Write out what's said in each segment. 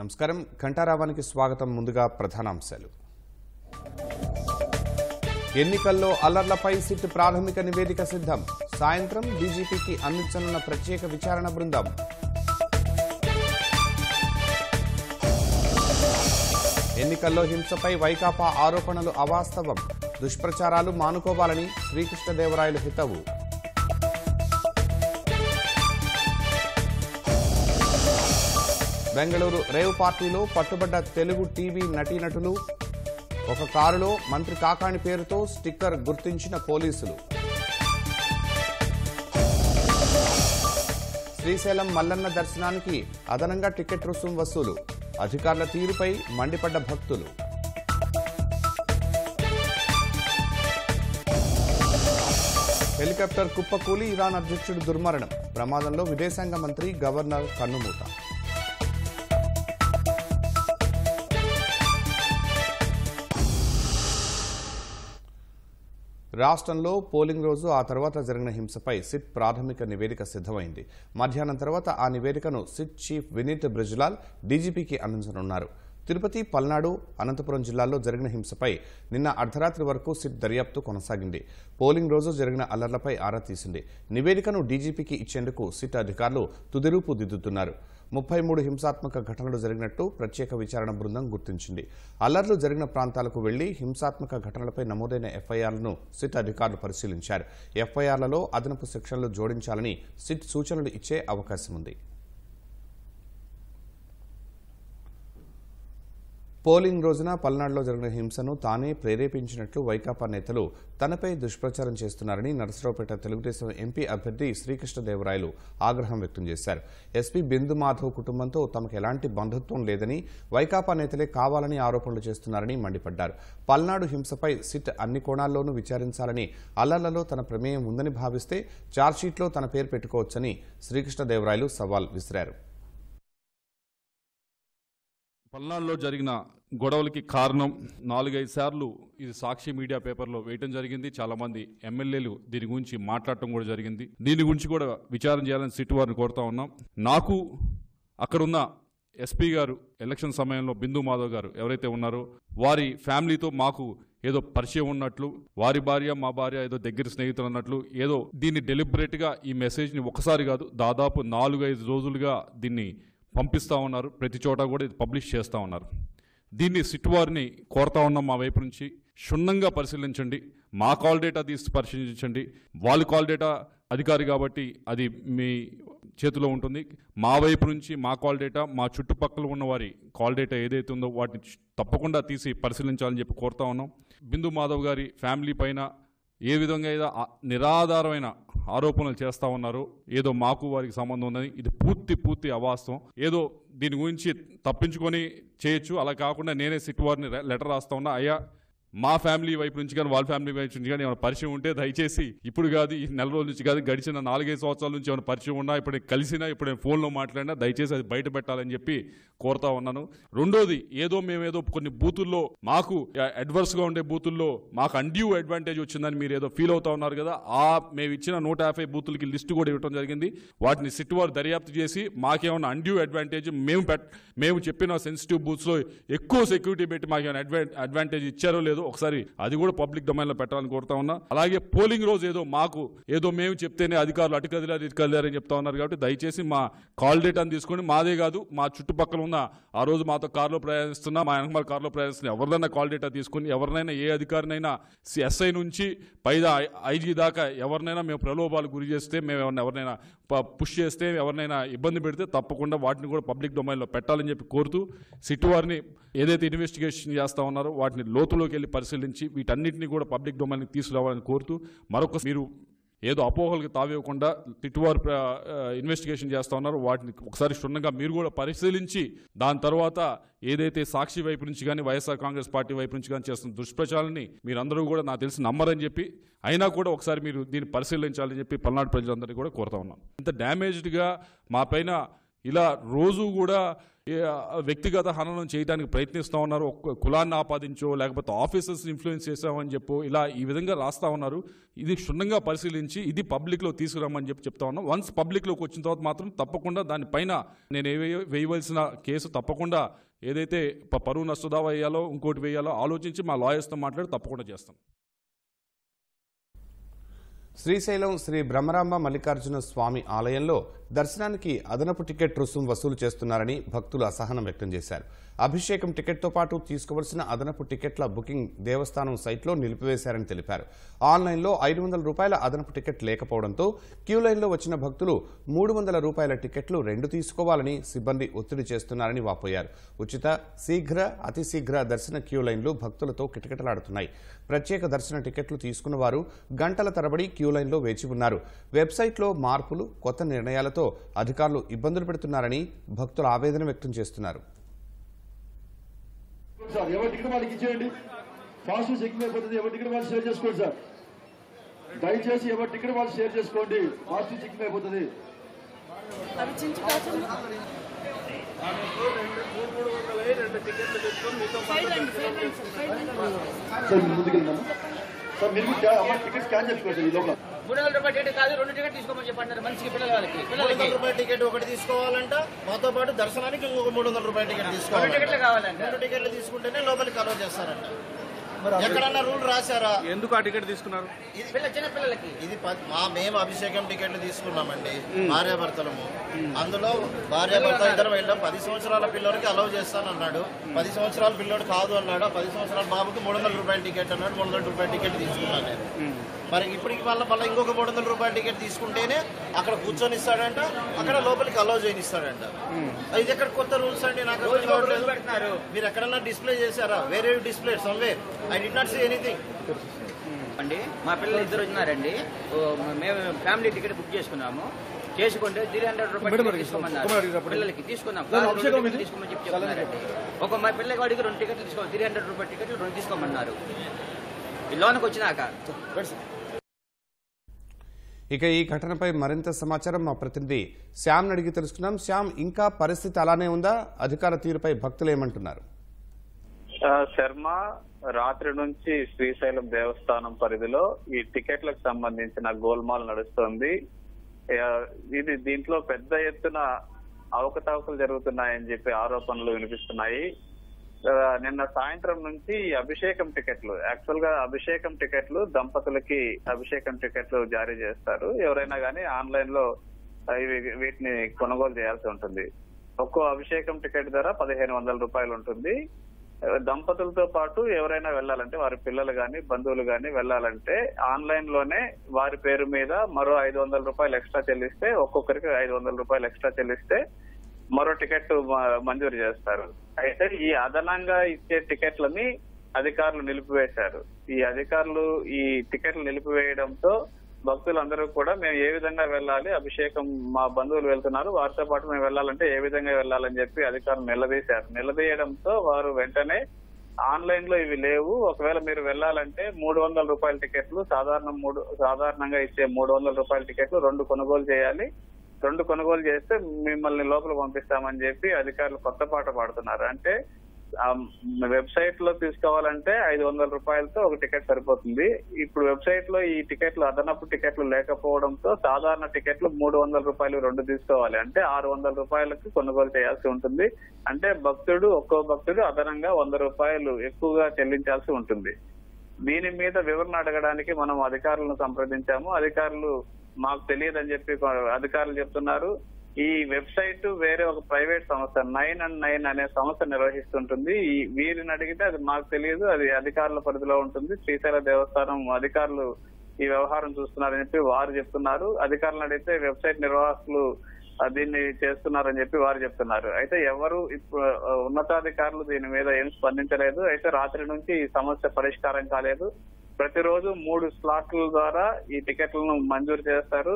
నమస్కారం ఘంటారావానికి స్వాగతం. ముందుగా ప్రధానాంశాలు. ఎన్నికల్లో అల్లర్లపై సిట్ ప్రాథమిక నివేదిక సిద్ధం. సాయంత్రం డీజీపీకి అందించనున్న ప్రత్యేక విచారణ బృందం. ఎన్నికల్లో హింసపై వైకాపా ఆరోపణలు అవాస్తవం. దుష్ప్రచారాలు మానుకోవాలని శ్రీకృష్ణదేవరాయలు హితవు. బెంగళూరు రేవ్ పార్టీలో పట్టుబడ్డ తెలుగు టీవీ నటీనటులు. ఒక కారులో మంత్రి కాకాణి పేరుతో స్టిక్కర్ గుర్తించిన పోలీసులు. శ్రీశైలం మల్లన్న దర్శనానికి అదనంగా టికెట్ రుసుం వసూలు. అధికారుల తీరుపై మండిపడ్డ భక్తులు. హెలికాప్టర్ కుప్పకూలి ఇరాన్ అధ్యక్షుడు దుర్మరణం. ప్రమాదంలో విదేశాంగ మంత్రి గవర్నర్ కన్నుమూత. రాష్ట్రంలో పోలింగ్ రోజు ఆ తర్వాత జరిగిన హింసపై సిట్ ప్రాథమిక నివేదిక సిద్ధమైంది. మధ్యాహ్నం తర్వాత ఆ నివేదికను సిట్ చీఫ్ వినీత్ బ్రిజ్లాల్ డీజీపీకి అందించనున్నారు. తిరుపతి, పల్నాడు, అనంతపురం జిల్లాల్లో జరిగిన హింసపై నిన్న అర్ధరాత్రి వరకు సిట్ దర్యాప్తు కొనసాగింది. పోలింగ్ రోజు జరిగిన అల్లర్లపై ఆరా తీసింది. నివేదికను డీజీపీకి ఇచ్చేందుకు సిట్ అధికారులు తుదిరూపు దిద్దుతున్నారు. 33 హింసాత్మక ఘటనలు జరిగినట్టు ప్రత్యేక విచారణ బృందం గుర్తించింది. అల్లర్లు జరిగిన ప్రాంతాలకు వెళ్లి హింసాత్మక ఘటనలపై నమోదైన ఎఫ్ఐఆర్లను సిట్ అధికారులు పరిశీలించారు. ఎఫ్ఐఆర్లలో అదనపు సెక్షన్లు జోడించాలని సిట్ సూచనలు ఇచ్చే అవకాశం ఉంది. పోలింగ్ రోజున పల్నాడులో జరిగిన హింసను తానే ప్రేరేపించినట్లు వైకాపా నేతలు తనపై దుష్ప్రచారం చేస్తున్నారని నరసరావుపేట తెలుగుదేశం ఎంపీ అభ్యర్థి శ్రీకృష్ణదేవరాయలు ఆగ్రహం వ్యక్తం చేశారు. ఎస్పీ బిందు మాధవ్ కుటుంబంతో తమకు ఎలాంటి బంధుత్వం లేదని, వైకాపా నేతలే కావాలని ఆరోపణలు చేస్తున్నారని మండిపడ్డారు. పల్నాడు హింసపై సిట్ అన్ని కోణాల్లోనూ విచారించాలని, అల్లర్లలో తన ప్రమేయం ఉందని భావిస్తే ఛార్జ్షీట్లో తన పేరు పెట్టుకోవచ్చని శ్రీకృష్ణదేవరాయలు సవాల్ విసిరారు. పల్నాడులో జరిగిన గొడవలకి కారణం 4-5 సార్లు ఇది సాక్షి మీడియా పేపర్లో వేయటం జరిగింది. చాలామంది ఎమ్మెల్యేలు దీని గురించి మాట్లాడటం కూడా జరిగింది. దీని గురించి కూడా విచారణ చేయాలని సిట్ వారిని కోరుతా ఉన్నాం. నాకు అక్కడున్న ఎస్పీ గారు ఎలక్షన్ సమయంలో బిందు మాధవ్ గారు ఎవరైతే ఉన్నారో వారి ఫ్యామిలీతో మాకు ఏదో పరిచయం ఉన్నట్లు, వారి భార్య మా భార్య ఏదో దగ్గర స్నేహితులు అన్నట్లు, ఏదో దీన్ని డెలిబరేట్గా ఈ మెసేజ్ని ఒకసారి కాదు దాదాపు 4-5 రోజులుగా దీన్ని పంపిస్తూ ఉన్నారు. ప్రతి చోట కూడా ఇది పబ్లిష్ చేస్తూ ఉన్నారు. దీన్ని సిట్ వారిని కోరుతా ఉన్నాం, మా వైపు నుంచి క్షుణ్ణంగా పరిశీలించండి. మా కాల్ డేటా తీసి పరిశీలించండి. వాళ్ళ కాల్ డేటా అధికారి కాబట్టి అది మీ చేతిలో ఉంటుంది. మా వైపు నుంచి మా కాల్ డేటా, మా చుట్టుపక్కల ఉన్న వారి కాల్ డేటా ఏదైతే ఉందో వాటిని తప్పకుండా తీసి పరిశీలించాలని చెప్పి కోరుతా ఉన్నాం. బిందు మాధవ్ గారి ఫ్యామిలీ పైన ఏ విధంగా ఏదో నిరాధారమైన ఆరోపణలు చేస్తూ ఉన్నారో, ఏదో మాకు వారికి సంబంధం ఉందని, ఇది పూర్తి అవాస్తవం. ఏదో దీని గురించి తప్పించుకొని చేయొచ్చు. అలా కాకుండా నేనే సిట్ వారిని లెటర్ రాస్తా ఉన్నా, అయ్యా మా ఫ్యామిలీ వైపు నుంచి కానీ వాళ్ళ ఫ్యామిలీ వైపు నుంచి కానీ ఏమైనా పరిచయం ఉంటే దయచేసి ఇప్పుడు కాదు, ఈ నెల రోజుల నుంచి కాదు, గడిచిన 4-5 సంవత్సరాల నుంచి ఏమైనా పరిచయం ఉన్నా, ఇప్పుడు కలిసినా, ఇప్పుడు ఫోన్లో మాట్లాడినా దయచేసి అది బయట పెట్టాలని చెప్పి కోరుతా ఉన్నాను. రెండోది, మేమేదో కొన్ని బూతుల్లో మాకు అడ్వర్స్గా ఉండే బూతుల్లో మాకు అన్డ్యూ అడ్వాంటేజ్ వచ్చిందని మీరు ఏదో ఫీల్ అవుతా ఉన్నారు కదా, మేము ఇచ్చిన 150 బూతులకి లిస్టు కూడా ఇవ్వడం జరిగింది. వాటిని సిట్ వారు దర్యాప్తు చేసి మాకేమైనా అన్డ్యూ అడ్వాంటేజ్, మేము చెప్పిన సెన్సిటివ్ బూత్స్లో ఎక్కువ సెక్యూరిటీ పెట్టి మాకేమైనా అడ్వాంటేజ్ ఇచ్చారో లేదో ఒకసారి అది కూడా పబ్లిక్ డొమైన్లో పెట్టాలని కోరుతా ఉన్నా. అలాగే పోలింగ్ రోజు ఏదో మేము చెప్తేనే అధికారులు అటు కదిలారని చెప్తా ఉన్నారు కాబట్టి దయచేసి మా కాల్ డేటాను తీసుకొని, మాదే కాదు మా చుట్టుపక్కల ఉన్న ఆ రోజు మాతో కారులో ప్రయాణిస్తున్నా, మా వెనకమాల కారులో ప్రయాణిస్తున్నా ఎవరినైనా కాల్ డేటా తీసుకుని, ఎవరినైనా ఏ అధికారినైనా ఎస్ఐ నుంచి పైదా ఐజీ దాకా ఎవరినైనా మేము ప్రలోభాలు గురి చేస్తే, మేము ఎవరినైనా పుష్ చేస్తే, ఎవరినైనా ఇబ్బంది పెడితే తప్పకుండా వాటిని కూడా పబ్లిక్ డొమైన్లో పెట్టాలని చెప్పి కోరుతూ సిట్ వారిని ఏదైతే ఇన్వెస్టిగేషన్ చేస్తూ ఉన్నారో వాటిని లోతులోకి వెళ్ళి పరిశీలించి వీటన్నిటిని కూడా పబ్లిక్ డొమైన్కి తీసుకురావాలని కోరుతూ, మరొక మీరు ఏదో అపోహలకు తావివ్వకుండా సిట్వారు ఇన్వెస్టిగేషన్ చేస్తూ ఉన్నారు, వాటిని ఒకసారి క్షుణ్ణంగా మీరు కూడా పరిశీలించి దాని తర్వాత ఏదైతే సాక్షి వైపు నుంచి కానీ వైఎస్ఆర్ కాంగ్రెస్ పార్టీ వైపు నుంచి కానీ చేస్తున్న దుష్ప్రచారాన్ని మీరందరూ కూడా నాకు తెలిసి నమ్మరని చెప్పి, అయినా కూడా ఒకసారి మీరు దీన్ని పరిశీలించాలని చెప్పి పల్నాడు ప్రజలందరినీ కూడా కోరుతా ఉన్నాం. ఇంత డ్యామేజ్డ్గా మా పైన ఇలా రోజు కూడా వ్యక్తిగత హననం చేయడానికి ప్రయత్నిస్తూ ఉన్నారు. కులాన్ని ఆపాదించో లేకపోతే ఆఫీసర్స్ ఇన్ఫ్లుయెన్స్ చేసామని చెప్పో ఇలా ఈ విధంగా రాస్తా ఉన్నారు. ఇది క్షుణ్ణంగా పరిశీలించి ఇది పబ్లిక్లో తీసుకురామని చెప్తా ఉన్నాం. వన్స్ పబ్లిక్లోకి వచ్చిన తర్వాత మాత్రం తప్పకుండా దానిపైన నేను వేయవలసిన కేసు తప్పకుండా ఏదైతే పరువు నష్టదావా వేయాలో ఇంకోటి వేయాలో ఆలోచించి మా లాయర్స్తో మాట్లాడి తప్పకుండా చేస్తాం. శ్రీశైలం శ్రీ బ్రహ్మరాంబ మల్లికార్జున స్వామి ఆలయంలో దర్శనానికి అదనపు టికెట్ రుసుం వసూలు చేస్తున్నారని భక్తులు అసహనం వ్యక్తం చేశారు. అభిషేకం టికెట్తో పాటు తీసుకోవలసిన అదనపు టికెట్ల బుకింగ్ దేవస్థానం సైట్లో నిలిపివేశారని తెలిపారు. ఆన్లైన్లో 500 రూపాయల అదనపు టికెట్ లేకపోవడంతో క్యూ లైన్లో వచ్చిన భక్తులు 300 రూపాయల టికెట్లు 2 తీసుకోవాలని సిబ్బంది ఒత్తిడి చేస్తున్నారని వాపోయారు. ఉచిత, శీఘ్ర, అతి శీఘ్ర దర్శన క్యూ లైన్లు భక్తులతో కిటకిటలాడుతున్నాయి. ప్రత్యేక దర్శన టికెట్లు తీసుకున్న వారు గంటల తరబడి క్యూ లైన్లో వేచి ఉన్నారు. వెబ్సైట్లో మార్పులు, కొత్త నిర్ణయాలతో అధికారులు ఇబ్బందులు పెడుతున్నారని భక్తులు ఆవేదన వ్యక్తం చేస్తున్నారు. సార్ ఎవరి టికెట్ వాళ్ళకి ఇచ్చేయండి. ఫాస్ట్ చెకింగ్ అయిపోతుంది. ఎవరి టికెట్ వాళ్ళు షేర్ చేసుకోండి సార్. దయచేసి ఎవరి టికెట్ వాళ్ళు షేర్ చేసుకోండి. ఫాస్ట్ చెకింగ్ అయిపోతుంది. సార్ ముందుకు వెళ్దాము సార్. మీరు టికెట్ స్కాన్ చేసుకోండి ఈ లోపల. 300 రూపాయల టికెట్ కాదు, 2 టికెట్ తీసుకోమని చెప్పండి. మనిషికి పిల్లలకి 300 రూపాయల టికెట్ ఒకటి తీసుకోవాలంట. మాతో పాటు దర్శనానికి ఇంకొక 300 రూపాయల టికెట్ తీసుకోవాలి. 2 టికెట్లు కావాలంట. 2 టికెట్లు తీసుకుంటేనే లోపలికి అలౌ చేస్తారంట. ఎక్కడన్నా రూల్ రాశారా? ఎందుకు ఆ టికెట్ తీసుకున్నారు? చిన్న పిల్లలకి ఇది మేము అభిషేకం టికెట్లు తీసుకున్నామండి, భార్యాభర్తలము. అందులో భార్యాభర్త ఇద్దరు వెళ్ళాం. 10 సంవత్సరాల పిల్లలకి అలౌ చేస్తానన్నాడు. 10 సంవత్సరాల పిల్లోడు కాదు అన్నాడు. 10 సంవత్సరాల బాబుకి 300 రూపాయల టికెట్ అన్నాడు. 300 రూపాయల టికెట్ తీసుకున్నాను నేను. మరి ఇప్పటికి మళ్ళీ ఇంకొక 300 రూపాయల టికెట్ తీసుకుంటేనే అక్కడ కూర్చొని ఇస్తాడంట, అక్కడ లోపలికి అలౌ చేయనిస్తాడంట. ఇది ఎక్కడ కొత్త రూల్స్ అండి? నాకు మీరు ఎక్కడన్నా డిస్ప్లే చేశారా? వేరే display somewhere. I did not see anything అండి. మా పిల్లలు 2 వచ్చినారండి. మేము ఫ్యామిలీ టికెట్ బుక్ చేసుకున్నాము. చేసుకుంటే 300 రూపాయలు తీసుకోమన్నారు. పిల్లలకి తీసుకున్నాం. తీసుకోమని చెప్తున్నారండి. మా పిల్లగాడికి 2 టికెట్లు తీసుకోవాలి. 300 రూపాయల టికెట్లు 2 తీసుకోమన్నారు. ఈ లోనికి వచ్చినాక ఇక ఈ ఘటనపై మరింత సమాచారం మా ప్రతినిధి శ్యామ్ అడిగి తెలుసుకున్నాం. శ్యామ్, ఇంకా పరిస్థితి అలానే ఉందా? అధికార తీరుపై భక్తులు ఏమంటున్నారు? శర్మ, రాత్రి నుంచి శ్రీశైలం దేవస్థానం పరిధిలో ఈ టికెట్లకు సంబంధించిన గోల్మాల్ నడుస్తోంది. దీంట్లో పెద్ద ఎత్తున అవకతవకలు జరుగుతున్నాయని చెప్పి ఆరోపణలు వినిపిస్తున్నాయి. నిన్న సాయంత్రం నుంచి అభిషేకం టికెట్లు, యాక్చువల్ గా అభిషేకం టికెట్లు దంపతులకి అభిషేకం టికెట్లు జారీ చేస్తారు. ఎవరైనా కానీ ఆన్లైన్ లో వీటిని కొనుగోలు చేయాల్సి ఉంటుంది. ఒక్కో అభిషేకం టికెట్ ధర 1500 రూపాయలు ఉంటుంది. దంపతులతో పాటు ఎవరైనా వెళ్ళాలంటే, వారి పిల్లలు గాని బంధువులు గాని వెళ్ళాలంటే ఆన్లైన్ లోనే వారి పేరు మీద మరో 500 రూపాయలు ఎక్స్ట్రా చెల్లిస్తే, ఒక్కొక్కరికి 500 రూపాయలు ఎక్స్ట్రా చెల్లిస్తే మరో టికెట్ మంజూరు చేస్తారు. అయితే ఈ అదనంగా ఇచ్చే టికెట్లని అధికారులు నిలిపివేశారు. ఈ అధికారులు ఈ టికెట్లు నిలిపివేయడంతో భక్తులందరూ కూడా మేము ఏ విధంగా వెళ్ళాలి, అభిషేకం మా బంధువులు వెళ్తున్నారు, వారితో పాటు మేము వెళ్ళాలంటే ఏ విధంగా వెళ్ళాలని చెప్పి అధికారులు నిలదీశారు. నిలదీయడంతో వారు వెంటనే ఆన్లైన్ లో ఇవి లేవు, ఒకవేళ మీరు వెళ్ళాలంటే 300 రూపాయల టికెట్లు, సాధారణంగా ఇచ్చే 300 రూపాయల టికెట్లు 2 కొనుగోలు చేయాలి. 2 కొనుగోలు చేస్తే మిమ్మల్ని లోపల పంపిస్తామని చెప్పి అధికారులు కొత్త పాట పాడుతున్నారు. అంటే వెబ్సైట్ లో తీసుకోవాలంటే 500 రూపాయలతో ఒక టికెట్ సరిపోతుంది. ఇప్పుడు వెబ్సైట్ లో ఈ టికెట్లు, అదనపు టికెట్లు లేకపోవడంతో సాధారణ టికెట్లు 300 రూపాయలు 2 తీసుకోవాలి. అంటే 600 రూపాయలకు కొనుగోలు చేయాల్సి ఉంటుంది. అంటే ఒక్కో భక్తుడు అదనంగా 100 రూపాయలు ఎక్కువగా చెల్లించాల్సి ఉంటుంది. దీని మీద వివరణ అడగడానికి మనం అధికారులను సంప్రదించాము. అధికారులు మాకు తెలియదని చెప్పి అధికారులు చెప్తున్నారు. ఈ వెబ్సైట్ వేరే ఒక ప్రైవేట్ సంస్థ 9&9 అనే సంస్థ నిర్వహిస్తుంటుంది. వీరిని అడిగితే అది మాకు తెలియదు, అది అధికారుల పరిధిలో ఉంటుంది. శ్రీశైల దేవస్థానం అధికారులు ఈ వ్యవహారం చూస్తున్నారని చెప్పి వారు చెప్తున్నారు. అధికారులను అడిగితే వెబ్సైట్ నిర్వాహకులు దీన్ని చేస్తున్నారని చెప్పి వారు చెప్తున్నారు. అయితే ఎవరు ఇప్పుడు ఉన్నతాధికారులు దీని మీద ఏం స్పందించలేదు. అయితే రాత్రి నుంచి ఈ సమస్య పరిష్కారం కాలేదు. ప్రతిరోజు 3 స్లాట్ల ద్వారా ఈ టికెట్లను మంజూరు చేస్తారు.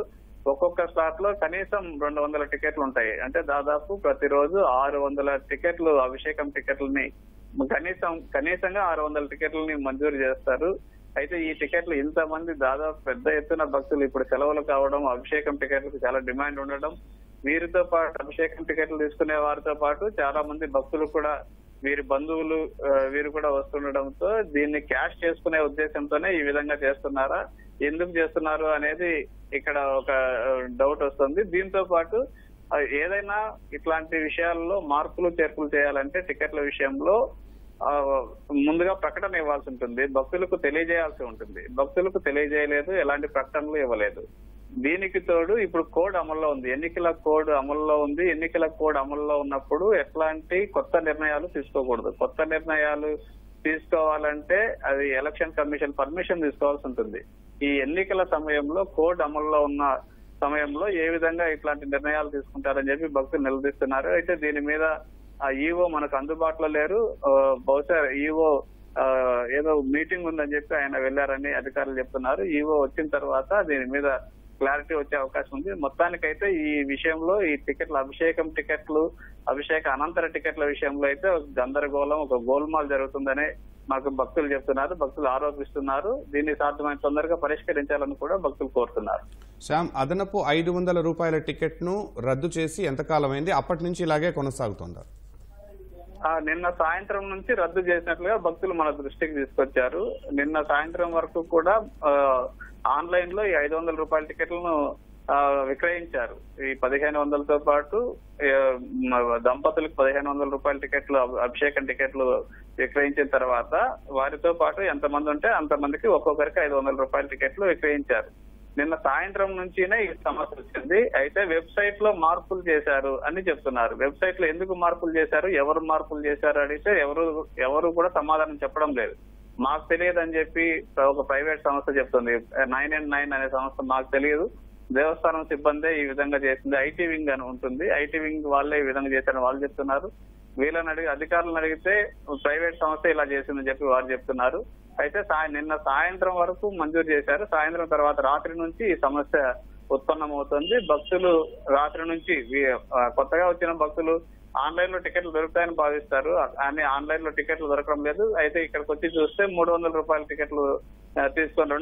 ఒక్కొక్క స్లాట్ లో కనీసం 200 టికెట్లు ఉంటాయి. అంటే దాదాపు ప్రతిరోజు 600 టికెట్లు, అభిషేకం టికెట్లని కనీసంగా 600 టికెట్లని మంజూరు చేస్తారు. అయితే ఈ టికెట్లు ఇంతమంది దాదాపు పెద్ద ఎత్తున భక్తులు ఇప్పుడు సెలవులు కావడం, అభిషేకం టికెట్లకు చాలా డిమాండ్ ఉండడం, వీరితో పాటు అభిషేకం టికెట్లు తీసుకునే వారితో పాటు చాలా మంది భక్తులు కూడా వీరి బంధువులు వీరు కూడా వస్తుండడంతో దీన్ని క్యాష్ చేసుకునే ఉద్దేశంతోనే ఈ విధంగా చేస్తున్నారా, ఎందుకు చేస్తున్నారు అనేది ఇక్కడ ఒక డౌట్ వస్తుంది. దీంతో పాటు ఏదైనా ఇట్లాంటి విషయాల్లో మార్పులు చేర్పులు చేయాలంటే టికెట్ల విషయంలో ముందుగా ప్రకటన ఇవ్వాల్సి ఉంటుంది, భక్తులకు తెలియజేయాల్సి ఉంటుంది. భక్తులకు తెలియజేయలేదు, ఎలాంటి ప్రకటనలు ఇవ్వలేదు. దీనికి తోడు ఇప్పుడు కోడ్ అమల్లో ఉంది, ఎన్నికల కోడ్ అమల్లో ఉంది. ఎన్నికల కోడ్ అమల్లో ఉన్నప్పుడు ఎట్లాంటి కొత్త నిర్ణయాలు తీసుకోకూడదు. కొత్త నిర్ణయాలు తీసుకోవాలంటే అది ఎలక్షన్ కమిషన్ పర్మిషన్ తీసుకోవాల్సి ఉంటుంది. ఈ ఎన్నికల సమయంలో కోడ్ అమల్లో ఉన్న సమయంలో ఏ విధంగా ఇట్లాంటి నిర్ణయాలు తీసుకుంటారని చెప్పి భక్తులు నిలదీస్తున్నారు. అయితే దీని మీద ఈవో మనకు అందుబాటులో లేరు. బహుశా ఈవో ఏదో మీటింగ్ ఉందని చెప్పి ఆయన వెళ్లారని అధికారులు చెప్తున్నారు. ఈవో వచ్చిన తర్వాత దీని మీద క్లారిటీ వచ్చే అవకాశం ఉంది. మొత్తానికైతే ఈ విషయంలో ఈ టికెట్ల అభిషేకం టికెట్లు, అభిషేక అనంతర టికెట్ల విషయంలో అయితే ఒక గందరగోళం, ఒక గోల్మాల్ జరుగుతుందని మాకు భక్తులు చెప్తున్నారు, భక్తులు ఆరోపిస్తున్నారు. దీన్ని సాధ్యమైన తొందరగా పరిష్కరించాలని కూడా భక్తులు కోరుతున్నారు. శ్యామ్, అదనపు 500 రూపాయల టికెట్ ను రద్దు చేసి ఎంతకాలమైంది? అప్పటి నుంచి ఇలాగే కొనసాగుతుందా? నిన్న సాయంత్రం నుంచి రద్దు చేసినట్లుగా భక్తులు మన దృష్టికి తీసుకొచ్చారు. నిన్న సాయంత్రం వరకు కూడా ఆన్లైన్ లో ఈ 500 రూపాయల టికెట్లను విక్రయించారు. ఈ 1500తో పాటు దంపతులకు 1500 రూపాయల టికెట్లు, అభిషేకం టికెట్లు విక్రయించిన తర్వాత వారితో పాటు ఎంతమంది ఉంటే అంతమందికి ఒక్కొక్కరికి 500 రూపాయల టికెట్లు విక్రయించారు. నిన్న సాయంత్రం నుంచినే ఈ సమస్య వచ్చింది. అయితే వెబ్సైట్ లో మార్పులు చేశారు అని చెప్తున్నారు. వెబ్సైట్ లో ఎందుకు మార్పులు చేశారు, ఎవరు మార్పులు చేశారు అడిగితే ఎవరు కూడా సమాధానం చెప్పడం లేదు. మాకు తెలియదు అని చెప్పి ఒక ప్రైవేట్ సంస్థ చెప్తుంది. 9&9 అనే సంస్థ మాకు తెలియదు, దేవస్థానం సిబ్బందే ఈ విధంగా చేసింది, ఐటీ వింగ్ అని ఉంటుంది, ఐటీ వింగ్ వాళ్ళే ఈ విధంగా చేశారని వాళ్ళు చెప్తున్నారు. వీళ్ళని అధికారులను అడిగితే ప్రైవేట్ సంస్థ ఇలా చేసిందని చెప్పి వారు చెప్తున్నారు. అయితే నిన్న సాయంత్రం వరకు మంజూరు చేశారు. సాయంత్రం తర్వాత రాత్రి నుంచి ఈ సమస్య ఉత్పన్నమవుతుంది. భక్తులు రాత్రి నుంచి కొత్తగా వచ్చిన భక్తులు ఆన్లైన్ లో టికెట్లు దొరుకుతాయని భావిస్తారు, కానీ ఆన్లైన్ లో టికెట్లు దొరకడం లేదు. అయితే ఇక్కడికి వచ్చి చూస్తే 300 రూపాయల టికెట్లు తీసుకొని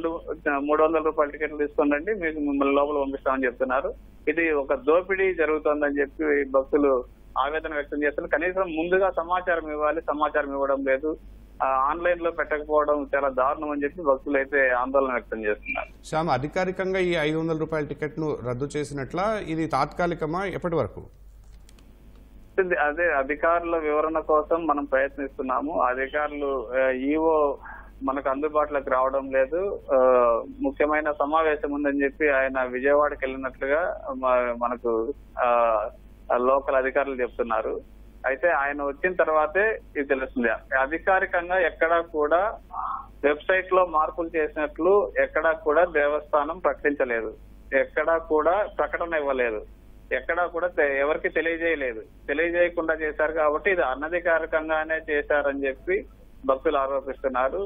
300 రూపాయల టికెట్లు తీసుకోండి, మీకు మిమ్మల్ని లోపల పంపిస్తామని చెప్తున్నారు. ఇది ఒక దోపిడీ జరుగుతోందని చెప్పి భక్తులు ఆవేదన వ్యక్తం చేస్తున్నారు. కనీసం ముందుగా సమాచారం ఇవ్వాలి, సమాచారం ఇవ్వడం లేదు. ఆన్లైన్ లో పెట్టకపోవడం చాలా దారుణం అని చెప్పి భక్తులు అయితే ఆందోళన వ్యక్తం చేస్తున్నారు. శ్యామ్, అధికారికంగా ఈ 500 రూపాయల టికెట్ ను రద్దు చేసినట్ల, ఇది తాత్కాలికమా, ఎప్పటి వరకు? అదే అధికారుల వివరణ కోసం మనం ప్రయత్నిస్తున్నాము. అధికారులు ఈవో మనకు అందుబాటులోకి రావడం లేదు. ముఖ్యమైన సమావేశం ఉందని చెప్పి ఆయన విజయవాడకి వెళ్ళినట్లుగా మనకు లోకల్ అధికారులు చెప్తున్నారు. అయితే ఆయన వచ్చిన తర్వాతే ఇది తెలుస్తుంది. అధికారికంగా ఎక్కడా కూడా వెబ్సైట్ లో మార్పులు చేసినట్లు ఎక్కడా కూడా దేవస్థానం ప్రకటించలేదు, ఎక్కడా కూడా ప్రకటన ఇవ్వలేదు, ఎక్కడా కూడా ఎవరికి తెలియజేయలేదు. తెలియజేయకుండా చేశారు కాబట్టి ఇది అనధికారికంగానే చేశారని చెప్పి భక్తులు ఆరోపిస్తున్నారు.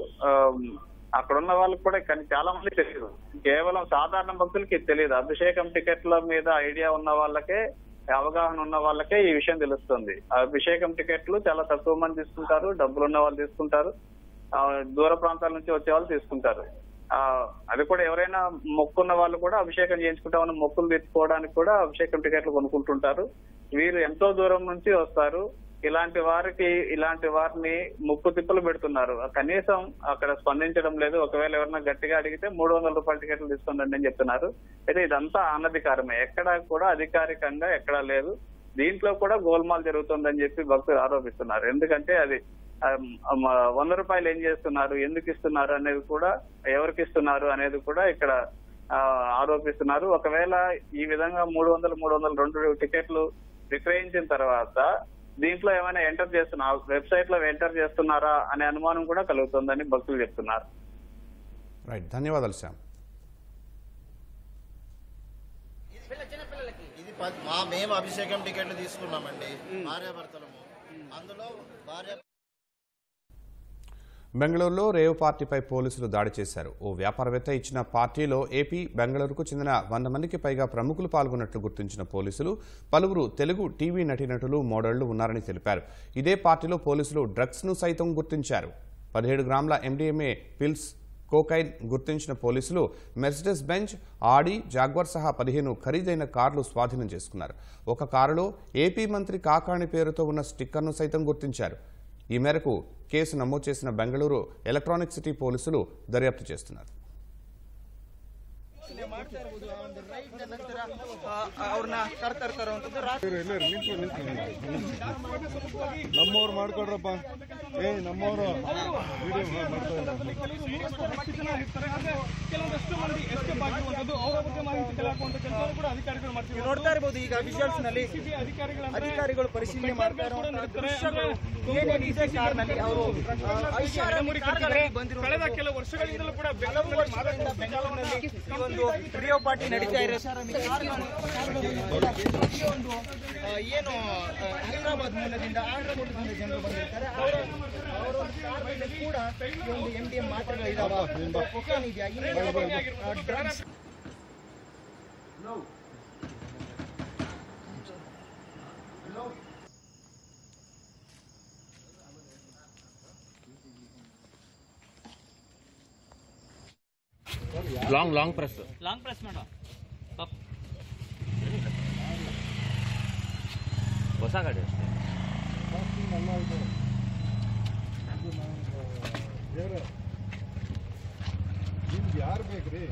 అక్కడ ఉన్న వాళ్ళకి కూడా కానీ చాలా మంది తెలియదు, కేవలం సాధారణ భక్తులకి తెలియదు. అభిషేకం టికెట్ల మీద ఐడియా ఉన్న వాళ్ళకే, అవగాహన ఉన్న వాళ్ళకే ఈ విషయం తెలుస్తుంది. అభిషేకం టికెట్లు చాలా తక్కువ మంది తీసుకుంటారు, డబ్బులు ఉన్న వాళ్ళు తీసుకుంటారు, దూర ప్రాంతాల నుంచి వచ్చే వాళ్ళు తీసుకుంటారు. అది కూడా ఎవరైనా మొక్కున్న వాళ్ళు కూడా అభిషేకం చేయించుకుంటామని మొక్కులు తీర్చుకోవడానికి కూడా అభిషేకం టికెట్లు కొనుక్కుంటుంటారు. వీరు ఎంతో దూరం నుంచి వస్తారు. ఇలాంటి వారిని ముప్పు తిప్పలు పెడుతున్నారు. కనీసం అక్కడ స్పందించడం లేదు. ఒకవేళ ఎవరైనా గట్టిగా అడిగితే 300 రూపాయల టికెట్లు తీసుకోండి అని చెప్తున్నారు. అయితే ఇదంతా అనధికారమే, ఎక్కడా కూడా అధికారికంగా ఎక్కడా లేదు. దీంట్లో కూడా గోల్మాల్ జరుగుతుందని చెప్పి భక్తులు ఆరోపిస్తున్నారు. ఎందుకంటే అది 100 రూపాయలు ఏం చేస్తున్నారు, ఎందుకు ఇస్తున్నారు అనేది కూడా, ఎవరికి ఇస్తున్నారు అనేది కూడా ఇక్కడ ఆరోపిస్తున్నారు. ఒకవేళ ఈ విధంగా 300 టికెట్లు విక్రయించిన తర్వాత దీంట్లో ఏమైనా ఎంటర్ చేస్తున్నారు, వెబ్సైట్ లో ఎంటర్ చేస్తున్నారా అనే అనుమానం కూడా కలుగుతుందని భక్తులు చెప్తున్నారు. రైట్, ధన్యవాదాలు శ్యామ్. ఇది మేము అభిషేకం టికెట్లు తీసుకున్నామండి, భార్యాభర్తలము. అందులో బెంగళూరులో రేవ్ పార్టీపై పోలీసులు దాడి చేశారు. ఓ వ్యాపారవేత్త ఇచ్చిన పార్టీలో ఏపీ, బెంగళూరుకు చెందిన 100 మందికి పైగా ప్రముఖులు పాల్గొన్నట్లు గుర్తించిన పోలీసులు పలువురు తెలుగు టీవీ నటీనటులు, మోడళ్లు ఉన్నారని తెలిపారు. ఇదే పార్టీలో పోలీసులు డ్రగ్స్ ను సైతం గుర్తించారు. 17 గ్రాముల MDMA పిల్స్, కోకైన్ గుర్తించిన పోలీసులు మెర్సిడెస్ బెంజ్, ఆడి, జాగ్వార్ సహా 15 ఖరీదైన కార్లు స్వాధీనం చేసుకున్నారు. ఒక కారులో ఏపీ మంత్రి కాకాణి పేరుతో ఉన్న స్టిక్కర్ను సైతం గుర్తించారు. ఈ మేరకు కేసు నమోదు చేసిన బెంగళూరు ఎలక్ట్రానిక్ సిటీ పోలీసులు దర్యాప్తు చేస్తున్నారు. ಅವ್ರನ್ನ ಕರ್ತಿರ್ತಾರಂತದ್ದು ನಮ್ಮವ್ರು ಮಾಡ್ಕೊಡ್ರಪ್ಪ ನಮ್ಮವರು ಕೆಲವೊಂದಷ್ಟು ಮಂದಿ ಎಸ್ಕೇಪ್ ಆಗಿರುವಂತದ್ದು ಅವರ ಬಗ್ಗೆ ಮಾಹಿತಿ ಕಲಾಕುವಂತ ಕೆಲಸವನ್ನು ಕೂಡ ಅಧಿಕಾರಿಗಳು ಮಾಡ್ತಿದ್ದಾರೆ. ನೋಡ್ತಾ ಇರಬಹುದು ಈಗ ವಿಜುವಲ್ಸ್ ನಲ್ಲಿ ಅಧಿಕಾರಿಗಳು ಪರಿಶೀಲನೆ ಮಾಡ್ತಾ ಇರುವಂತಹ ದೃಶ್ಯಗಳು ಏನೇನಿದೆ ಕಾರ್ನಲ್ಲಿ ಅವರು ಕಳೆದ ಕೆಲವು ವರ್ಷಗಳಿಂದಲೂ ಕೂಡ ಬೆಂಗಳೂರಿನಲ್ಲಿ ಈ ಒಂದು ರಿಯೋ ಪಾರ್ಟಿ ನಡೀತಾ ಇದೆ. ಏನು ಹೈದರಾಬಾದ್ ಮೂಲದಿಂದ ಆಂಧ್ರ ಮೂಲದಿಂದ ಜನರು ಬಂದಿರ್ತಾರೆ. ಅವರ ಕೂಡ ಈ ಒಂದು MDM ಮಾತ್ರೆಗಳಿದಾವೆ, ಕೊಕೇನ್ ಇದೆಯಾ, ಡ್ರಗ್ಸ್. long press madam ಹೊಸ ಗಾಡಿ ಯಾರು ಬೇಕ್ರಿ?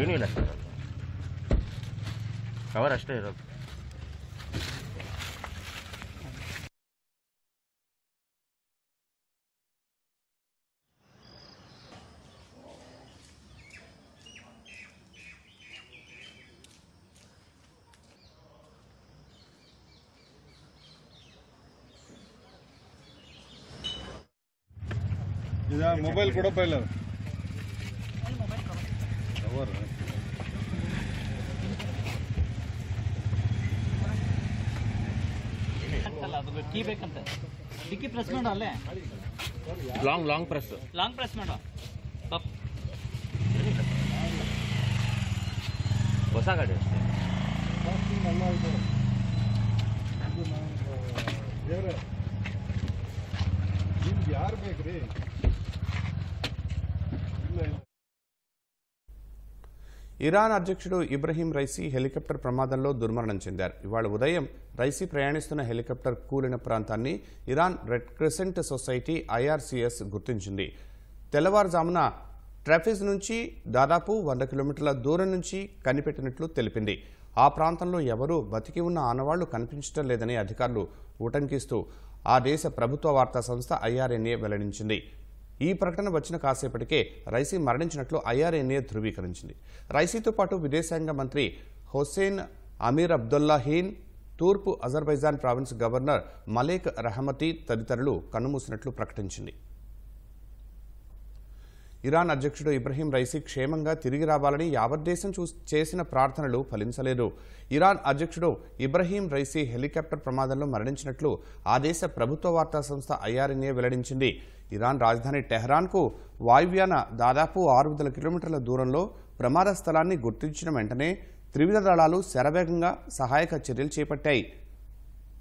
ಏನೂ ಇಲ್ಲ ಸರ್, ಕವರ್ ಅಷ್ಟೇ ಇರೋದು. ಇದಾ ಮೊಬೈಲ್ ಕೊಡಪ್ಪ ಇಲ್ಲ ಕವರ್ ಕೀ ಬೇಕಂತ ಡಿಕ್ಕಿ ಪ್ರೆಸ್ ಮಾಡು, ಅಲ್ಲೇ ಲಾಂಗ್ ಪ್ರೆಸ್ ಮಾಡು. ಹೊಸ ಗಾಡಿ ಅಷ್ಟೇ. ಯಾರು ಬೇಕ್ರಿ? ఇరాన్ అధ్యక్షుడు ఇబ్రహీం రైసీ హెలికాప్టర్ ప్రమాదంలో దుర్మరణం చెందారు. ఇవాళ ఉదయం రైసీ ప్రయాణిస్తున్న హెలికాప్టర్ కూలిన ప్రాంతాన్ని Iran red crescent society IRCS గుర్తించింది. తెల్లవారుజామున ట్రాఫిజ్ నుంచి దాదాపు 100 కిలోమీటర్ల దూరం నుంచి కనిపెట్టినట్లు తెలిపింది. ఆ ప్రాంతంలో ఎవరూ బతికి ఉన్న ఆనవాళ్లు కనిపించడం లేదని అధికారులు ఉటంకిస్తూ ఆ దేశ ప్రభుత్వ వార్తా సంస్థ IRNA వెల్లడించింది. ఈ ప్రకటన వచ్చిన కాసేపటికే రైసీ మరణించినట్లు IRNA ధృవీకరించింది. రైసీతో పాటు విదేశాంగ మంత్రి హుస్సేన్ అమీర్ అబ్దుల్లాహీన్, తూర్పు అజర్బైజాన్ ప్రావిన్స్ గవర్నర్ మలేక్ రహమతి తదితరులు కన్నుమూసినట్లు ప్రకటించింది. ఇరాన్ అధ్యక్షుడు ఇబ్రహీం రైసీ క్షేమంగా తిరిగి రావాలని యావత్ దేశం చేసిన ప్రార్థనలు ఫలించలేదు. ఇరాన్ అధ్యక్షుడు ఇబ్రహీం రైసీ హెలికాప్టర్ ప్రమాదంలో మరణించినట్లు ఆ దేశ ప్రభుత్వ వార్తా సంస్థ IRNA వెల్లడించింది. ఇరాన్ రాజధాని టెహ్రాన్కు వాయువ్యాన దాదాపు 600 కిలోమీటర్ల దూరంలో ప్రమాద స్థలాన్ని గుర్తించిన వెంటనే త్రివిధ దళాలు శరవేగంగా సహాయక చర్యలు చేపట్టాయి.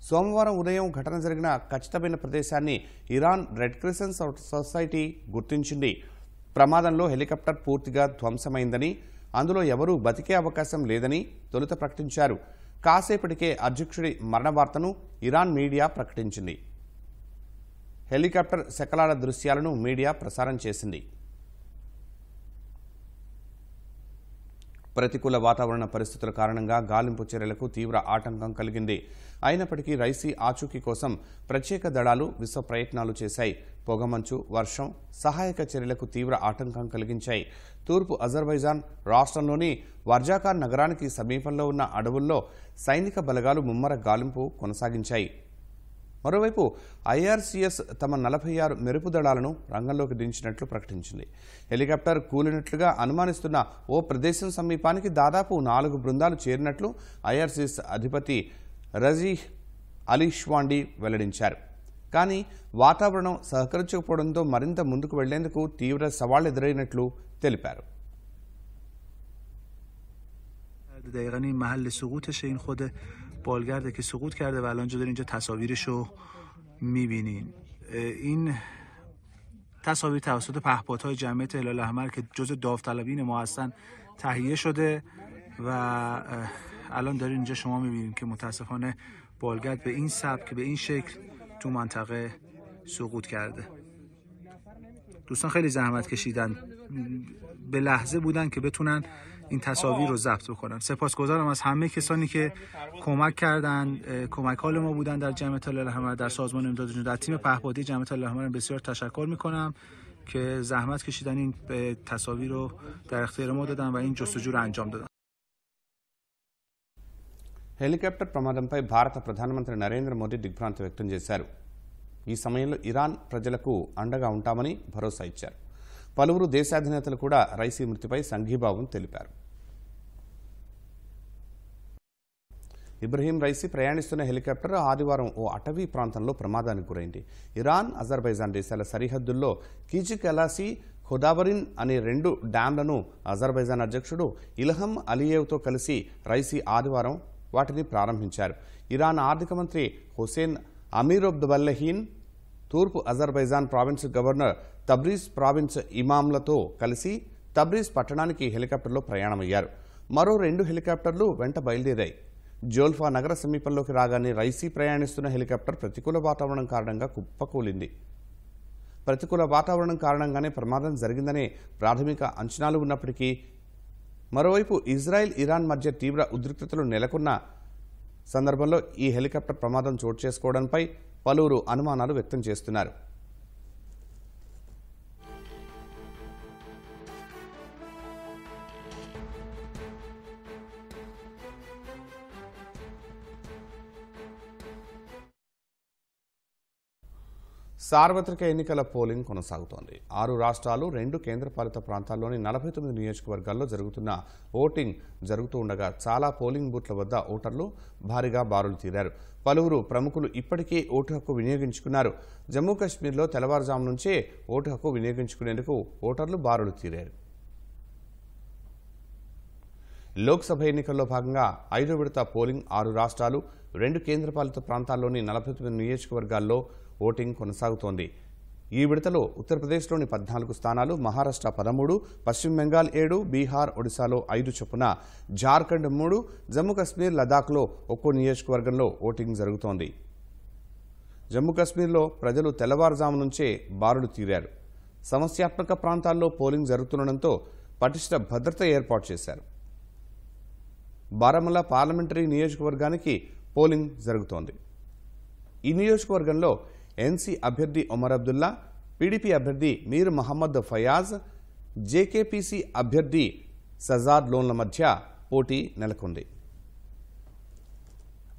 సోమవారం ఉదయం ఘటన జరిగిన ఖచ్చితమైన ప్రదేశాన్ని ఇరాన్ రెడ్ క్రెసెంట్ సొసైటీ గుర్తించింది. ప్రమాదంలో హెలికాప్టర్ పూర్తిగా ధ్వంసమైందని, అందులో ఎవరూ బతికే అవకాశం లేదని తొలుత ప్రకటించారు. కాసేపటికే అధ్యక్షుడి మరణ వార్తను ఇరాన్ మీడియా ప్రకటించింది. హెలికాప్టర్ శకలాల దృశ్యాలను మీడియా ప్రసారం చేసింది. ప్రతికూల వాతావరణ పరిస్థితుల కారణంగా గాలింపు చర్యలకు తీవ్ర ఆటంకం కలిగింది. అయినప్పటికీ రైసీ ఆచూకీ కోసం ప్రత్యేక దళాలు విశ్వ ప్రయత్నాలు చేశాయి. పొగమంచు, వర్షం సహాయక చర్యలకు తీవ్ర ఆటంకం కలిగించాయి. తూర్పు అజర్బైజాన్ రాష్ట్రంలోని వర్జాకాన్ నగరానికి సమీపంలో ఉన్న అడవుల్లో సైనిక బలగాలు ముమ్మర గాలింపు కొనసాగించాయి. మరోవైపు IRCS తమ 46 మెరుపు దళాలను రంగంలోకి దించినట్లు ప్రకటించింది. హెలికాప్టర్ కూలినట్లుగా అనుమానిస్తున్న ఓ ప్రదేశం సమీపానికి దాదాపు 4 బృందాలు చేరినట్లు IRCS అధిపతి రజీహ్ అలీష్వాండి వెల్లడించారు. కానీ వాతావరణం సహకరించకపోవడంతో మరింత ముందుకు వెళ్లేందుకు తీవ్ర సవాళ్లు ఎదురైనట్లు తెలిపారు. بالگرده که سقوط کرده و الان دارین اینجا تصاویرشو میبینین. این تصاویر توسط پهپادهای جمعیت هلال احمر که جزء داوطلبین ما هستن تهیه شده و الان دارین اینجا شما میبینید که متاسفانه بالگرد به این سبک به این شکل تو منطقه سقوط کرده. دوستان خیلی زحمت کشیدن، به لحظه بودن که بتونن این تصاویر رو ضبط بکنن. سپاسگزارم از همه کسانی که کمک کردن، کمک حال ما بودن در جمعیت هلال احمر، در سازمان امداد جنوب، در تیم پهپادی جمعیت هلال احمر بسیار تشکر میکنم که زحمت کشیدن این تصاویر رو در اختیار ما دادن و این جستجو رو انجام دادن. హెలికాప్టర్ ప్రమాదంపై భారత ప్రధానమంత్రి నరేంద్ర మోదీ దిగ్భ్రాంతి వ్యక్తం చేశారు. ఈ సమయంలో ఇరాన్ ప్రజలకు అండగా ఉంటామని భరోసా ఇచ్చారు. పలువురు దేశాధినేతలు కూడా రైసీ మృతిపై సంఘీభావం తెలిపారు. ఇబ్రహీం రైసీ ప్రయాణిస్తున్న హెలికాప్టర్ ఆదివారం ఓ అటవీ ప్రాంతంలో ప్రమాదానికి గురైంది. ఇరాన్, అజర్బైజాన్ దేశాల సరిహద్దుల్లో కీజిక్ ఎలాసీ, ఖుదాబరిన్ అనే 2 డ్యాంలను అజర్బైజాన్ అధ్యక్షుడు ఇల్హం అలియేవ్తో కలిసి రైసీ ఆదివారం వాటిని ప్రారంభించారు. ఇరాన్ ఆర్థిక మంత్రి హుసేన్ అమీరబ్దుల్లహీన్, తూర్పు Azerbaijan province governor Tabriz province ఇమాంలతో కలిసి తబ్రీజ్ పట్టణానికి హెలికాప్టర్లో ప్రయాణమయ్యారు. మరో 2 హెలికాప్టర్లు వెంట బయలుదేరాయి. జోల్ఫా నగర సమీపంలోకి రాగానే రైసీ ప్రయాణిస్తున్న హెలికాప్టర్ ప్రతికూల వాతావరణం కారణంగా కుప్పకూలింది. ప్రతికూల వాతావరణం కారణంగానే ప్రమాదం జరిగిందనే ప్రాథమిక అంచనాలు ఉన్నప్పటికీ మరోవైపు ఇజ్రాయెల్, ఇరాన్ మధ్య తీవ్ర ఉద్రిక్తతలు నెలకొన్న సందర్భంలో ఈ హెలికాప్టర్ ప్రమాదం చోటు చేసుకోవడంపై పలువురు అనుమానాలు వ్యక్తం చేస్తున్నారు. సార్వత్రిక ఎన్నికల పోలింగ్ కొనసాగుతోంది. 6 రాష్ట్రాలు, 2 కేంద్రపాలిత ప్రాంతాల్లోని 49 నియోజకవర్గాల్లో జరుగుతున్న ఓటింగ్ జరుగుతూ ఉండగా చాలా పోలింగ్ బూత్ల వద్ద ఓటర్లు భారీగా బారులు తీరారు. పలువురు ప్రముఖులు ఇప్పటికే ఓటు హక్కు వినియోగించుకున్నారు. జమ్మూ కాశ్మీర్లో తెల్లవారుజాము నుంచే ఓటు హక్కు వినియోగించుకునేందుకు ఓటర్లు బారులు తీరారు. లోక్సభ ఎన్నికల్లో భాగంగా 5వ విడత పోలింగ్ 6 రాష్ట్రాలు, 2 కేంద్రపాలిత ప్రాంతాల్లోని 49 నియోజకవర్గాల్లో ఓటింగ్ కొనసాగుతోంది. ఈ విడతలో ఉత్తరప్రదేశ్లోని 14 స్థానాలు, మహారాష్ట్ర 13, పశ్చిమ బెంగాల్ 7, బీహార్, ఒడిశాలో 5 చొప్పున, జార్ఖండ్ 3, జమ్మూ కాశ్మీర్, లదాఖ్లో ఒక్కో నియోజకవర్గంలో ఓటింగ్ జరుగుతోంది. జమ్మూ కాశ్మీర్లో ప్రజలు తెల్లవారుజాము నుంచే బారులు తీరారు. సమస్యాత్మక ప్రాంతాల్లో పోలింగ్ జరుగుతుండటంతో పటిష్ట భద్రత ఏర్పాటు చేశారు. బారాముల్లా పార్లమెంటరీ నియోజకవర్గానికి పోలింగ్ జరుగుతోంది. ఈ నియోజకవర్గంలో ఎన్సీ అభ్యర్థి ఒమర్ అబ్దుల్లా, పీడీపీ అభ్యర్థి మీర్ మహమ్మద్ ఫయాజ్, జేకేపీసీ అభ్యర్థి సజాద్ లోన్ల మధ్య పోటీ నెలకొంది.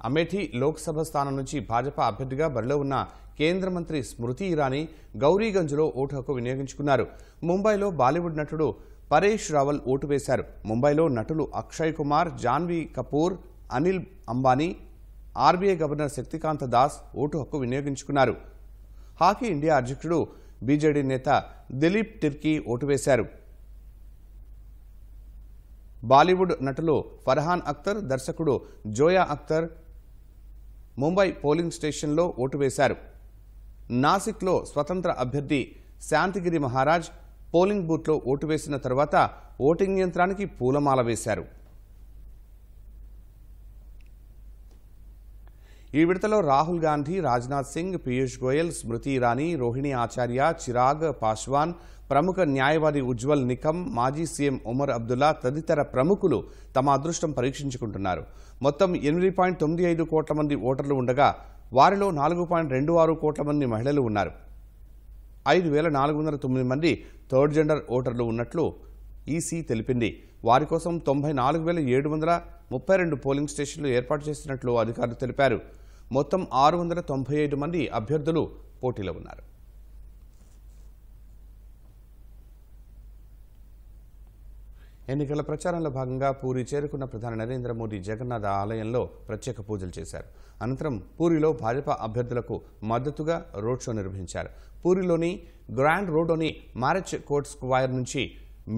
అమేఠీ లోక్సభ స్థానం నుంచి భాజపా అభ్యర్థిగా బరిలో ఉన్న కేంద్ర మంత్రి స్మృతి ఇరానీ గౌరీగంజ్లో ఓటు హక్కు వినియోగించుకున్నారు. ముంబైలో బాలీవుడ్ నటుడు పరేష్ రావల్ ఓటు వేశారు. ముంబైలో నటులు Akshay Kumar, Janhvi Kapoor, Anil Ambani, RBI governor Shaktikanta Das vote హక్కు వినియోగించుకున్నారు. హాకీ ఇండియా అధ్యక్షుడు బీజేడీ నేత దిలీప్ తిర్కీ ఓటు వేశారు. బాలీవుడ్ నటులు ఫర్హాన్ అఖ్తర్, దర్శకుడు జోయా అఖ్తర్ ముంబై పోలింగ్ స్టేషన్లో ఓటు వేశారు. నాసిక్లో స్వతంత్ర అభ్యర్థి శాంతిగిరి మహారాజ్ పోలింగ్ బూత్లో ఓటు వేసిన తర్వాత ఓటింగ్ యంత్రానికి పూలమాల వేశారు. ఈ విడతలో రాహుల్ గాంధీ, రాజ్నాథ్ సింగ్, పీయూష్ గోయల్, స్మృతి ఇరానీ, రోహిణి ఆచార్య, చిరాగ్ పాస్వాన్, ప్రముఖ న్యాయవాది ఉజ్వల్ నికమ్, మాజీ సీఎం ఒమర్ అబ్దుల్లా తదితర ప్రముఖులు తమ అదృష్టం పరీక్షించుకుంటున్నారు. మొత్తం 8.95 కోట్ల మంది ఓటర్లు ఉండగా వారిలో 4.26 కోట్ల మంది మహిళలు ఉన్నారు. 5,409 మంది థర్డ్ జెండర్ ఓటర్లు ఉన్నట్లు ఈసీ తెలిపింది. వారి కోసం 94,732 పోలింగ్ స్టేషన్లు ఏర్పాటు చేసినట్లు అధికారులు తెలిపారు. మొత్తం 695 మంది అభ్యర్థులు పోటీలో ఉన్నారు. ఎన్నికల ప్రచారంలో భాగంగా పూరి చేరుకున్న ప్రధాని నరేంద్ర మోదీ జగన్నాథ ఆలయంలో ప్రత్యేక పూజలు చేశారు. అనంతరం పూరిలో భాజపా అభ్యర్థులకు మద్దతుగా రోడ్ షో నిర్వహించారు. పూరిలోని గ్రాండ్ రోడ్లోని మ్యారేజ్ కోర్ట్ స్క్వేర్ నుంచి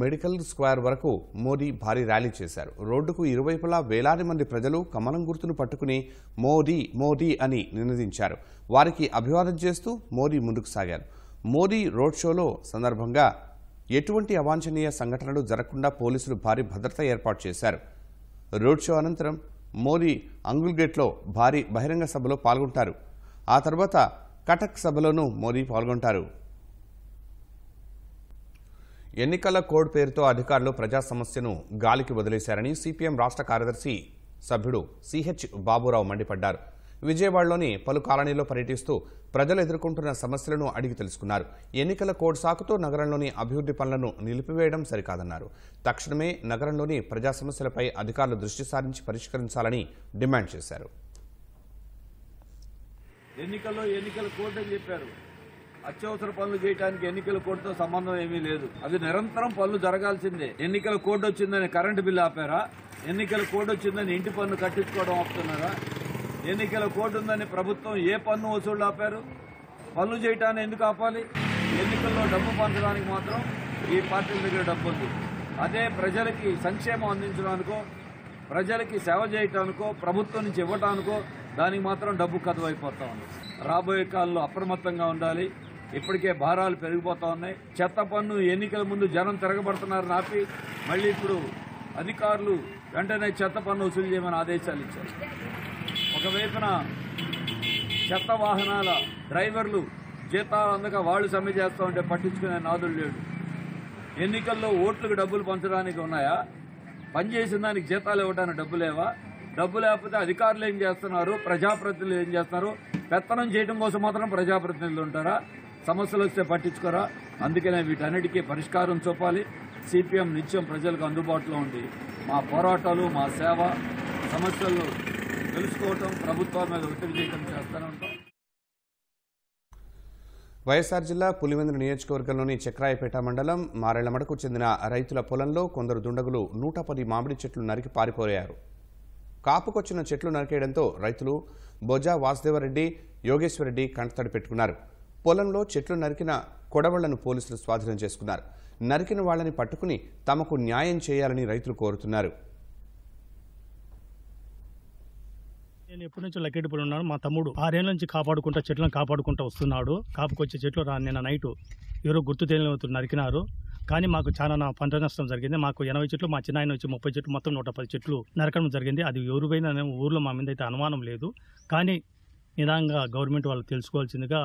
మెడికల్ స్క్వేర్ వరకు మోదీ భారీ ర్యాలీ చేశారు. రోడ్డుకు ఇరువైపులా వేలాది మంది ప్రజలు కమలం గుర్తును పట్టుకుని మోదీ మోదీ అని నినదించారు. వారికి అభివాదం చేస్తూ మోదీ ముందుకు సాగారు. మోదీ రోడ్ షోలో సందర్భంగా ఎటువంటి అవాంఛనీయ సంఘటనలు జరగకుండా పోలీసులు భారీ భద్రత ఏర్పాటు చేశారు. రోడ్ షో అనంతరం మోదీ అంగుల్గేట్లో భారీ బహిరంగ సభలో పాల్గొంటారు. ఆ తర్వాత కటక్ సభలోనూ మోదీ పాల్గొంటారు. ఎన్నికల కోడ్ పేరుతో అధికారులు ప్రజా సమస్యను గాలికి వదిలేశారని సిపిఎం రాష్ట్ర కార్యదర్శి సభ్యుడు సిహెచ్ బాబురావు మండిపడ్డారు. విజయవాడలోని పలు కాలనీల్లో పర్యటిస్తూ ప్రజలు ఎదుర్కొంటున్న సమస్యలను అడిగి తెలుసుకున్నారు. ఎన్నికల కోడ్ సాకుతో నగరంలోని అభివృద్ధి పనులను నిలిపివేయడం సరికాదన్నారు. తక్షణమే నగరంలోని ప్రజా సమస్యలపై అధికారులు దృష్టి సారించి పరిష్కరించాలని డిమాండ్ చేశారు. ఎన్నికల కోడ్ అని చెప్పారు. అత్యవసర పనులు చేయడానికి ఎన్నికల కోడ్తో సంబంధం ఏమీ లేదు. అది నిరంతరం పనులు జరగాల్సిందే. ఎన్నికల కోడ్ వచ్చిందని కరెంటు బిల్లు ఆపారా? ఎన్నికల కోడ్ వచ్చిందని ఇంటి పన్ను కట్టించుకోవడం ఆపుతున్నారా? ఎన్నికల కోడ్ ఉందని ప్రభుత్వం ఏ పన్ను వసూళ్లు ఆపారు? పనులు చేయటాన్ని ఎందుకు ఆపాలి? ఎన్నికల్లో డబ్బు పంచడానికి మాత్రం ఈ పార్టీల దగ్గర డబ్బు ఉంది. అదే ప్రజలకి సంక్షేమం అందించడానికో, ప్రజలకి సేవ చేయటానికో, ప్రభుత్వం నుంచి ఇవ్వటానికో దానికి మాత్రం డబ్బు కదువైపోతా ఉంది. రాబోయే కాలంలో అప్రమత్తంగా ఉండాలి. ఇప్పటికే భారాలు పెరిగిపోతా ఉన్నాయి. చెత్త పన్ను ఎన్నికల ముందు జనం తిరగబడుతున్నారని ఆపి మళ్ళీ ఇప్పుడు అధికారులు వెంటనే చెత్త పన్ను వసూలు చేయమని ఆదేశాలు ఇచ్చారు. ఒకవైపున చెత్త వాహనాల డ్రైవర్లు జీతాలు అందక వాళ్ళు సమ్మె చేస్తూ ఉంటే పట్టించుకునే నాదులు లేడు. ఎన్నికల్లో ఓట్లకు డబ్బులు పంచడానికి ఉన్నాయా? పనిచేసిన దానికి జీతాలు ఇవ్వడానికి డబ్బు లేవా? డబ్బు లేకపోతే అధికారులు ఏం చేస్తున్నారు? ప్రజాప్రతినిధులు ఏం చేస్తున్నారు? పెత్తనం చేయడం కోసం మాత్రం ప్రజాప్రతినిధులు ఉంటారా? సమస్యలు వస్తే పట్టించుకోరా? అందుకనే వీటన్నిటికీ పరిష్కారం చూపాలి. సిపిఎం నిత్యం ప్రజలకు అందుబాటులో ఉండి మా పోరాటాలు, మా సేవ, సమస్యలు తెలుసుకోవటం, ప్రభుత్వాల మీద ఒత్తిడి చేయడం చేస్తూనే ఉంటాం. వైఎస్ఆర్ జిల్లా పులివెందుల నియోజకవర్గంలోని చక్రాయపేట మండలం మారేళ్లమడకు చెందిన రైతుల పొలంలో కొందరు దుండగులు 110 మామిడి చెట్లు నరికి పారిపోయారు. కాపుకొచ్చిన చెట్లు నరికేయడంతో రైతులు బొజా వాసుదేవరెడ్డి, యోగేశ్వరరెడ్డి కంటతడి పెట్టుకున్నారు. పొలంలో చెట్లు నరికిన కొడవళ్లను పోలీసులు స్వాధీనం చేసుకున్నారు. నరికిన వాళ్లని పట్టుకుని తమకు న్యాయం చేయాలని రైతులు కోరుతున్నారు. నేను ఎప్పటి నుంచో లెక్కెడిపోయి ఉన్నాను. మా తమ్ముడు 6 ఏళ్ల నుంచి చెట్లను కాపాడుకుంటూ వస్తున్నాడు. కాపుకొచ్చే చెట్లు నిన్న నైటు ఎవరో గుర్తు తెలియని నరికినారు. కానీ మాకు చాలా పంట నష్టం జరిగింది. మాకు 80 చెట్లు, మా చిన్నాయన వచ్చి 30 చెట్లు, మొత్తం 110 చెట్లు నరకడం జరిగింది. అది ఎవరిపైన ఊర్లో మా మీద అయితే అనుమానం లేదు. కానీ నిదానంగా గవర్నమెంట్ వాళ్ళు తెలుసుకోవాల్సిందిగా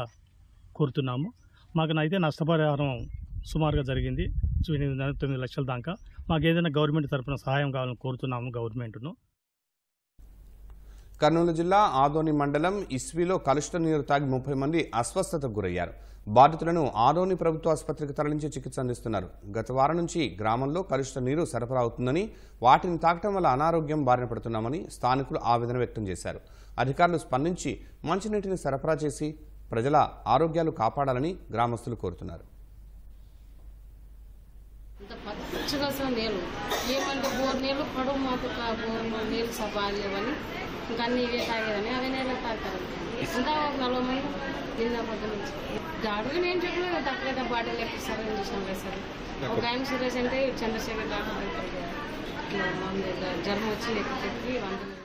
కోరుతున్నాము. మాకు అయితే నష్టపరిహారం సుమారుగా జరిగింది 9 లక్షల దాకా. మాకు ఏదైనా గవర్నమెంట్ తరఫున సహాయం కావాలని కోరుతున్నాము గవర్నమెంట్ను. కర్నూలు జిల్లా ఆదోని మండలం ఇస్వీలో కలుషిత నీరు తాగి 30 మంది అస్వస్థతకు గురయ్యారు. బాధితులను ఆదోని ప్రభుత్వ ఆసుపత్రికి తరలించి చికిత్స అందిస్తున్నారు. గత వారం నుంచి గ్రామంలో కలుషిత నీరు సరఫరా అవుతుందని, వాటిని తాగటం వల్ల అనారోగ్యం బారిన పడుతున్నామని స్థానికులు ఆవేదన వ్యక్తం చేశారు. అధికారులు స్పందించి మంచినీటిని సరఫరా చేసి ప్రజల ఆరోగ్యాలు కాపాడాలని గ్రామస్తులు కోరుతున్నారు. పచ్చగా నీళ్ళు ఏమంటే బోర్ నీళ్ళు పడవ మాకు బోర్లో నీళ్ళు సబాలేవని ఇంకా అన్ని ఇవే తాగేదని అవే నీళ్ళు తాగుతారు. ఇంకా ఒక 40 మంది నిన్న పొద్దు నుంచి అడుగు నేను చెప్పలేదు. తప్పలేదా బాటిల్ ఎక్కిస్తారు, ఇంజక్షన్ వేస్తారు. ఒక ఆయన సీరియస్ అంటే చంద్రశేఖర్ డాక్టర్ ఇట్లా జ్వరం వచ్చి ఎక్కి 100